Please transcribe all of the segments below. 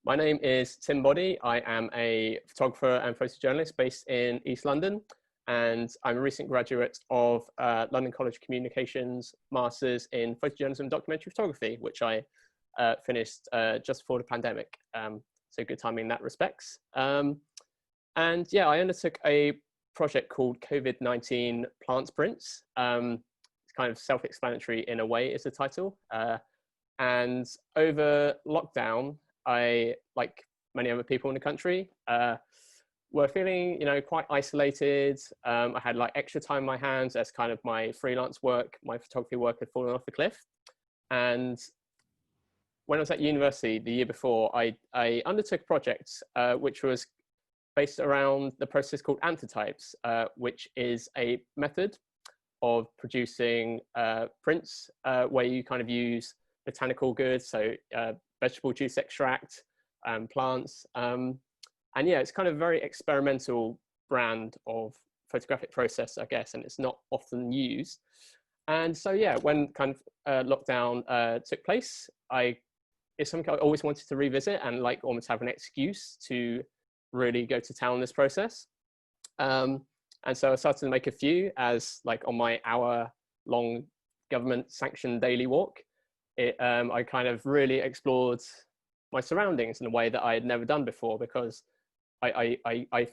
My name is Tim Boddy. I am a photographer and photojournalist based in East London, and I'm a recent graduate of London College Communications Masters in Photojournalism and Documentary Photography, which I finished just before the pandemic. So good timing in that respects. And yeah, I undertook a project called COVID-19 Plant Prints. It's kind of self-explanatory in a way is the title. And over lockdown, I, like many other people in the country, were feeling, quite isolated. I had like extra time in my hands as kind of my freelance work, my photography work had fallen off the cliff. And when I was at university the year before, I undertook a project which was based around the process called antitypes, which is a method of producing prints where you kind of use botanical goods, so vegetable juice extract, plants. And yeah, it's kind of a very experimental brand of photographic process, I guess, and it's not often used. And so yeah, when kind of lockdown took place, it's something I always wanted to revisit and like almost have an excuse to really go to town on this process. And so I started to make a few as like on my hour-long government sanctioned daily walk. I kind of really explored my surroundings in a way that I had never done before, because I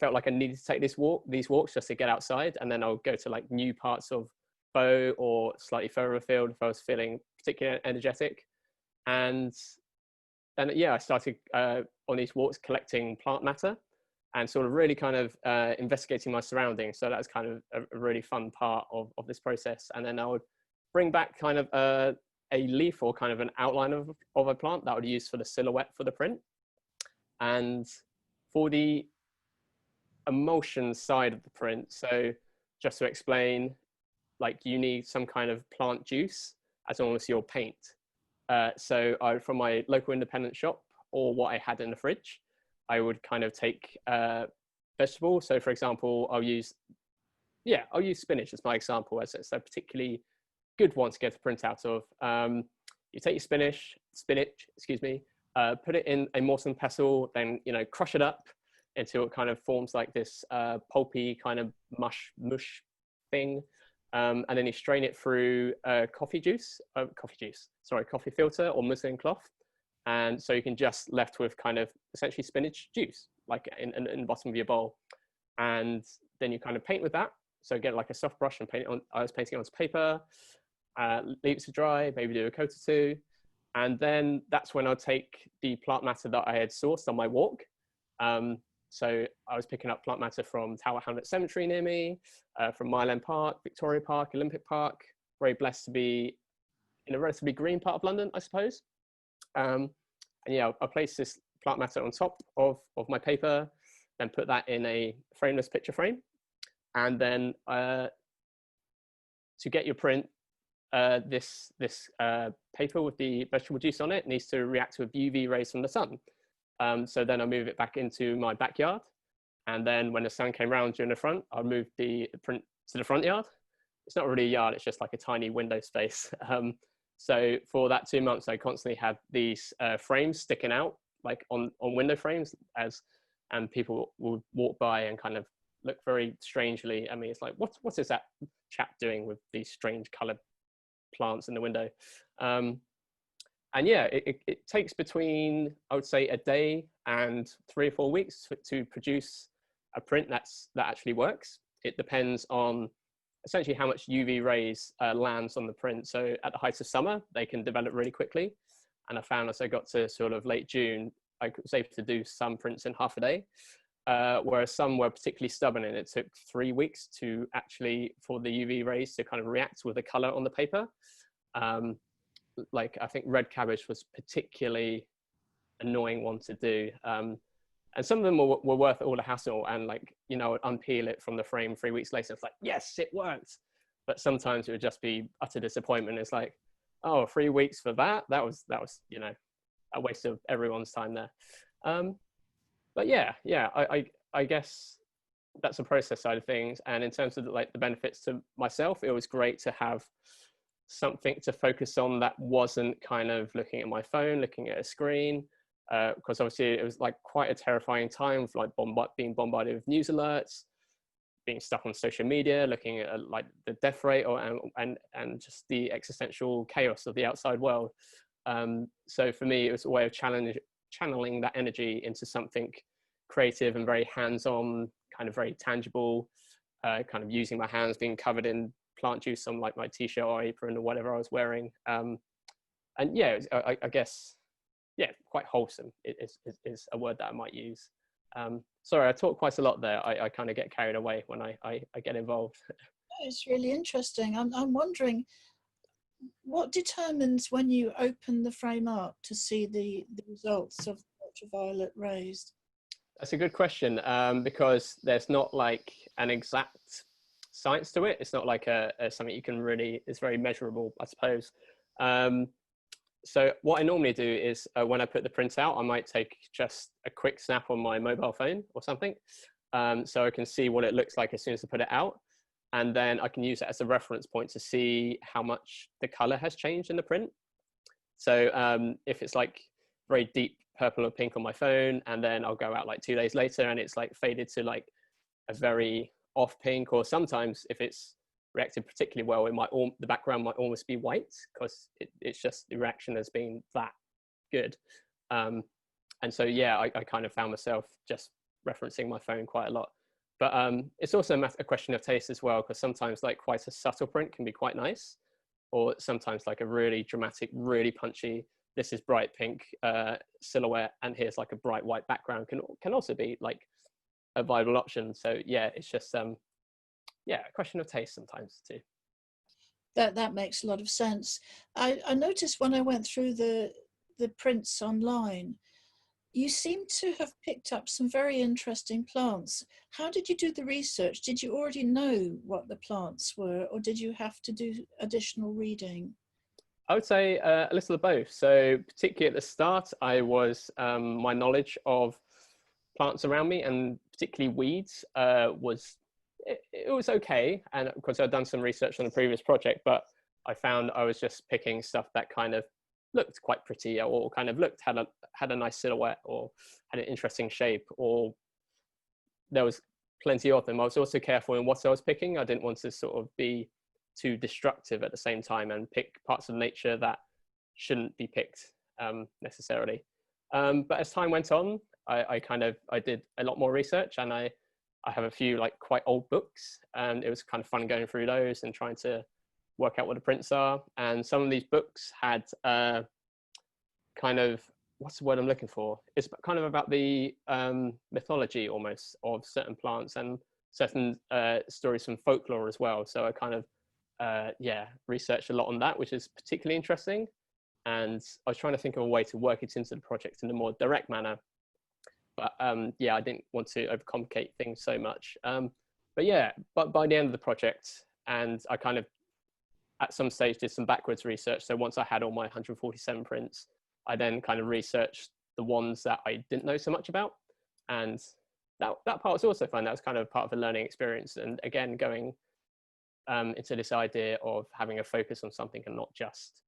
felt like I needed to take these walks just to get outside, and then I'll go to like new parts of Bow or slightly further afield if I was feeling particularly energetic. And yeah, I started on these walks collecting plant matter and sort of really kind of investigating my surroundings. So that's kind of a really fun part of this process. And then I would bring back kind of a leaf or kind of an outline of a plant that I would use for the silhouette for the print. And for the emulsion side of the print, so just to explain, like you need some kind of plant juice as long as your paint. So from my local independent shop or what I had in the fridge, I would kind of take vegetables. So for example, I'll use spinach as my example, as it's a particularly good one to get a print out of. You take your spinach, put it in a mortar and pestle, then crush it up until it kind of forms like this pulpy kind of mush thing, and then you strain it through coffee filter or muslin cloth, and so you can just left with kind of essentially spinach juice like in the bottom of your bowl, and then you kind of paint with that. So get like a soft brush and paint it on. I was painting onto paper. Leave it to dry, maybe do a coat or two. And then that's when I'll take the plant matter that I had sourced on my walk. So I was picking up plant matter from Tower Hamlet Cemetery near me, from Mile End Park, Victoria Park, Olympic Park. Very blessed to be in a relatively green part of London, I suppose. And yeah, I placed this plant matter on top of my paper, then put that in a frameless picture frame. And then to get your print, this paper with the vegetable juice on it needs to react with UV rays from the sun. So then I move it back into my backyard. And then when the sun came round during the front, I moved the print to the front yard. It's not really a yard, it's just like a tiny window space. So for that 2 months, I constantly had these frames sticking out like on window frames, and people would walk by and kind of look very strangely at me. It's like, what is that chap doing with these strange colored plants in the window? And yeah, it takes between, I would say, a day and 3 or 4 weeks to produce a print that actually works. It depends on essentially how much UV rays lands on the print. So at the height of summer, they can develop really quickly. And I found as I got to sort of late June, I was able to do some prints in half a day, whereas some were particularly stubborn, and it took 3 weeks to actually, for the UV rays to kind of react with the color on the paper. Like I think red cabbage was particularly annoying one to do. And some of them were worth all the hassle, and like, I'd unpeel it from the frame 3 weeks later. It's like, yes, it worked. But sometimes it would just be utter disappointment. It's like, oh, 3 weeks for that? That was, a waste of everyone's time there. But yeah, I guess that's the process side of things. And in terms of the benefits to myself, it was great to have something to focus on that wasn't kind of looking at my phone, looking at a screen. because obviously it was like quite a terrifying time of like being bombarded with news alerts, being stuck on social media, looking at like the death rate and just the existential chaos of the outside world. So for me, it was a way of channeling that energy into something creative and very hands-on, kind of very tangible, kind of using my hands, being covered in plant juice on like my t-shirt or apron or whatever I was wearing. And yeah, I guess, yeah, quite wholesome is a word that I might use. Sorry, I talk quite a lot there. I kind of get carried away when I get involved. It's really interesting. I'm wondering, what determines when you open the frame up to see the results of ultraviolet rays? That's a good question, because there's not like an exact science to it. It's not like something you can really, it's very measurable, I suppose. So what I normally do is when I put the print out, I might take just a quick snap on my mobile phone or something. So I can see what it looks like as soon as I put it out. And then I can use it as a reference point to see how much the color has changed in the print. So if it's like very deep purple or pink on my phone, and then I'll go out like 2 days later and it's like faded to like a very off pink, or sometimes if it's reacted particularly well, it might the background might almost be white because it's just the reaction has been that good. And so yeah, I kind of found myself just referencing my phone quite a lot. But it's also a question of taste as well, because sometimes like quite a subtle print can be quite nice, or sometimes like a really dramatic, really punchy, this is bright pink silhouette and here's like a bright white background can also be like a viable option. So yeah, it's just yeah, a question of taste sometimes too. That makes a lot of sense. I noticed when I went through the prints online, you seem to have picked up some very interesting plants. How did you do the research? Did you already know what the plants were, or did you have to do additional reading? I would say a little of both. So particularly at the start, I was my knowledge of plants around me and particularly weeds was it was okay. And of course, I'd done some research on the previous project, but I found I was just picking stuff that kind of looked quite pretty, or kind of had a nice silhouette, or had an interesting shape, or there was plenty of them. I was also careful in what I was picking. I didn't want to sort of be too destructive at the same time and pick parts of nature that shouldn't be picked necessarily. But as time went on, I did a lot more research, and I have a few like quite old books, and it was kind of fun going through those and trying to work out what the prints are. And some of these books had kind of, what's the word I'm looking for? It's kind of about the mythology almost of certain plants and certain stories from folklore as well. So I kind of, researched a lot on that, which is particularly interesting. And I was trying to think of a way to work it into the project in a more direct manner. But I didn't want to overcomplicate things so much. But by the end of the project, and I kind of, at some stage, did some backwards research. So once I had all my 147 prints, I then kind of researched the ones that I didn't know so much about. And that part was also fun. That was kind of part of a learning experience. And again, going into this idea of having a focus on something and not just,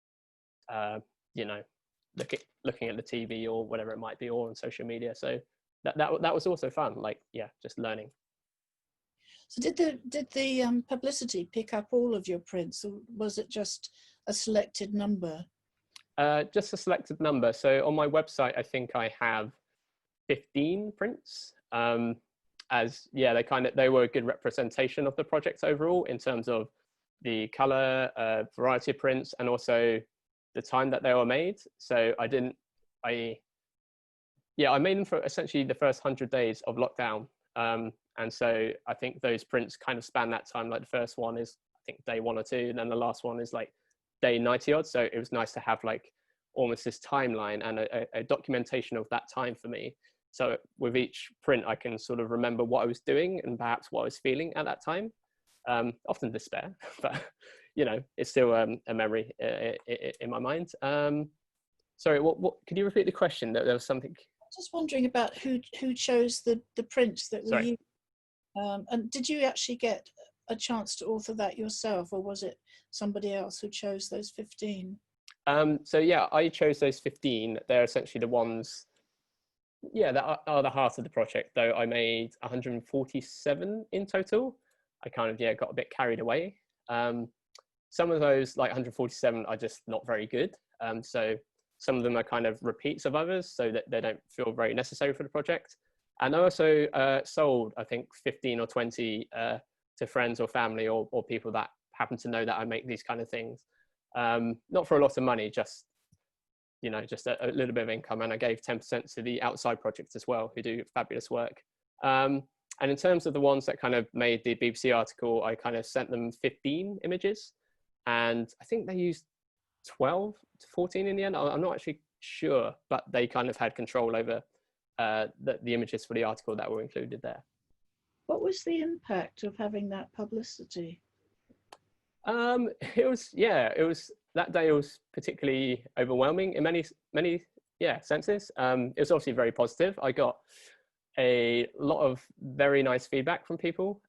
looking at the TV or whatever it might be, or on social media. So that was also fun. Like, yeah, just learning. So did the publicity pick up all of your prints, or was it just a selected number? Just a selected number. So on my website, I think I have 15 prints. They were a good representation of the project overall in terms of the color, variety of prints, and also the time that they were made. So I made them for essentially the first 100 days of lockdown. And so I think those prints kind of span that time. Like the first one is, I think, day 1 or 2, and then the last one is like day 90 odd. So it was nice to have like almost this timeline and a documentation of that time for me. So with each print, I can sort of remember what I was doing and perhaps what I was feeling at that time. Often despair, but it's still a memory in my mind. Sorry, what could you repeat the question? There was something. Just wondering about who chose the prints that were used. And did you actually get a chance to author that yourself, or was it somebody else who chose those 15? So yeah, I chose those 15. They're essentially the ones yeah, that are the heart of the project, though I made 147 in total. I kind of, yeah, got a bit carried away. Some of those, like 147, are just not very good. So some of them are kind of repeats of others, so that they don't feel very necessary for the project. And I also sold, I think, 15 or 20 to friends or family or people that happen to know that I make these kind of things. Not for a lot of money, just, you know, just a little bit of income. And I gave 10% to the outside projects as well, who do fabulous work. And in terms of the ones that kind of made the BBC article, I kind of sent them 15 images. And I think they used 12 to 14 in the end. I'm not actually sure, but they kind of had control over the images for the article that were included there. What was the impact of having that publicity? It was that day. It was particularly overwhelming in many senses. It was obviously very positive. I got a lot of very nice feedback from people.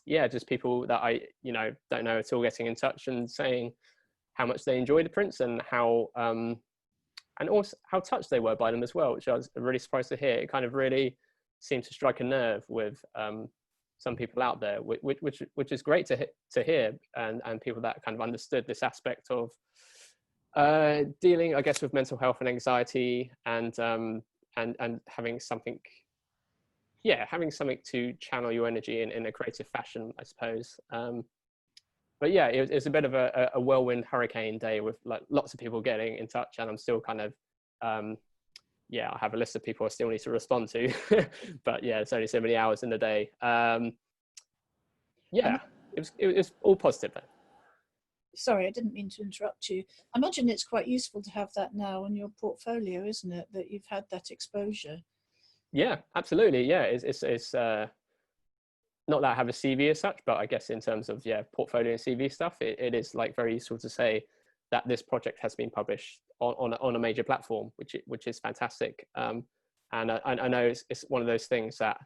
Just people that I don't know at all getting in touch and saying how much they enjoyed the prints and how and also how touched they were by them as well, which I was really surprised to hear. It kind of really seemed to strike a nerve with some people out there, which is great to hear, and people that kind of understood this aspect of dealing, I guess, with mental health and anxiety, and having something, having something to channel your energy in a creative fashion, I suppose. But yeah, it was a bit of a whirlwind hurricane day with like lots of people getting in touch, and I'm still kind of I have a list of people I still need to respond to, but yeah, it's only so many hours in the day. It was all positive though. Sorry, I didn't mean to interrupt you. I imagine it's quite useful to have that now in your portfolio, isn't it? That you've had that exposure. Yeah, absolutely. Yeah, it's not that I have a CV as such, but I guess in terms of portfolio and CV stuff, it is like very useful to say that this project has been published on a major platform, which is fantastic. And I know it's one of those things that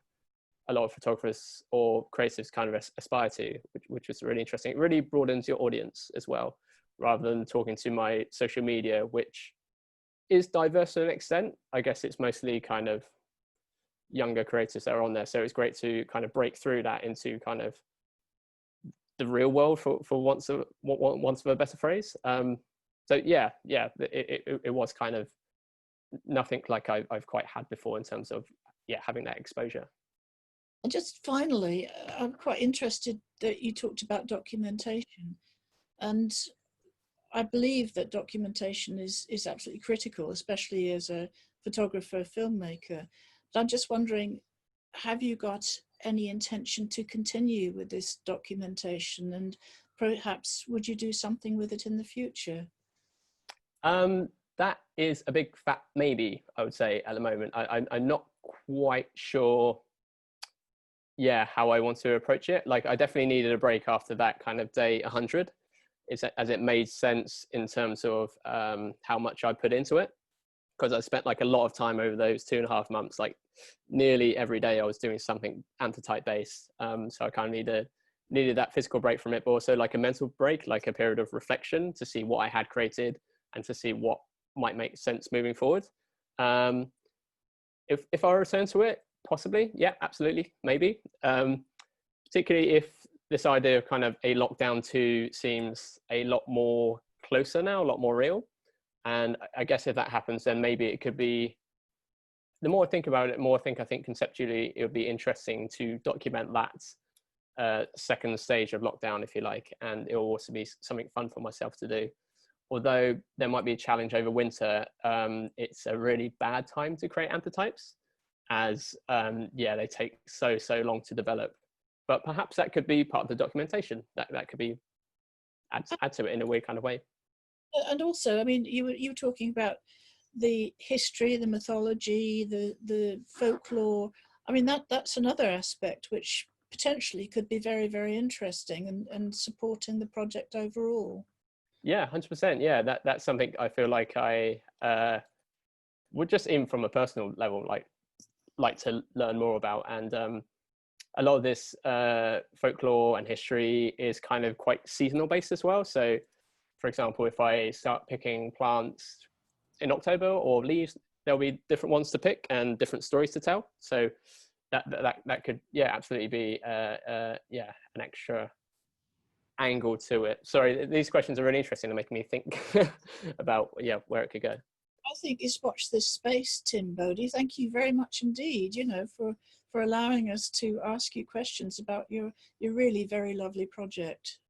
a lot of photographers or creatives kind of aspire to, which was really interesting. It really broadens your audience as well, rather than talking to my social media, which is diverse to an extent. I guess it's mostly kind of younger creators that are on there. So it's great to kind of break through that into kind of the real world, for once of a better phrase. It was kind of nothing like I've quite had before in terms of having that exposure. And just finally, I'm quite interested that you talked about documentation, and I believe that documentation is absolutely critical, especially as a photographer, filmmaker. But I'm just wondering, have you got any intention to continue with this documentation, and perhaps would you do something with it in the future? That is a big fat maybe, I would say, at the moment. I'm not quite sure how I want to approach it. Like, I definitely needed a break after that kind of day 100, as it made sense in terms of how much I put into it, because I spent like a lot of time over those 2.5 months, like nearly every day I was doing something antitype based. So I kind of needed that physical break from it, but also like a mental break, like a period of reflection to see what I had created and to see what might make sense moving forward. If I return to it, possibly, yeah, absolutely, maybe. Particularly if this idea of kind of a lockdown 2 seems a lot more closer now, a lot more real. And I guess if that happens, then maybe it could be, the more I think about it, the more I think conceptually it would be interesting to document that second stage of lockdown, if you like, and it will also be something fun for myself to do. Although there might be a challenge over winter, it's a really bad time to create antitypes, as they take so long to develop. But perhaps that could be part of the documentation. That could be add to it in a weird kind of way. And also, I mean, you were talking about the history, the mythology, the folklore. I mean, that's another aspect which potentially could be very, very interesting and supporting the project overall. Yeah, 100%. Yeah, that's something I feel like I would just, even from a personal level, like to learn more about. And a lot of this folklore and history is kind of quite seasonal based as well. So, for example, if I start picking plants in October or leaves there'll be different ones to pick and different stories to tell. So that could, yeah, absolutely be yeah, an extra angle to it. Sorry, these questions are really interesting. They're making me think about, yeah, where it could go. I think it's watch this space, Tim Boddy. Thank you very much indeed, you know, for allowing us to ask you questions about your really very lovely project.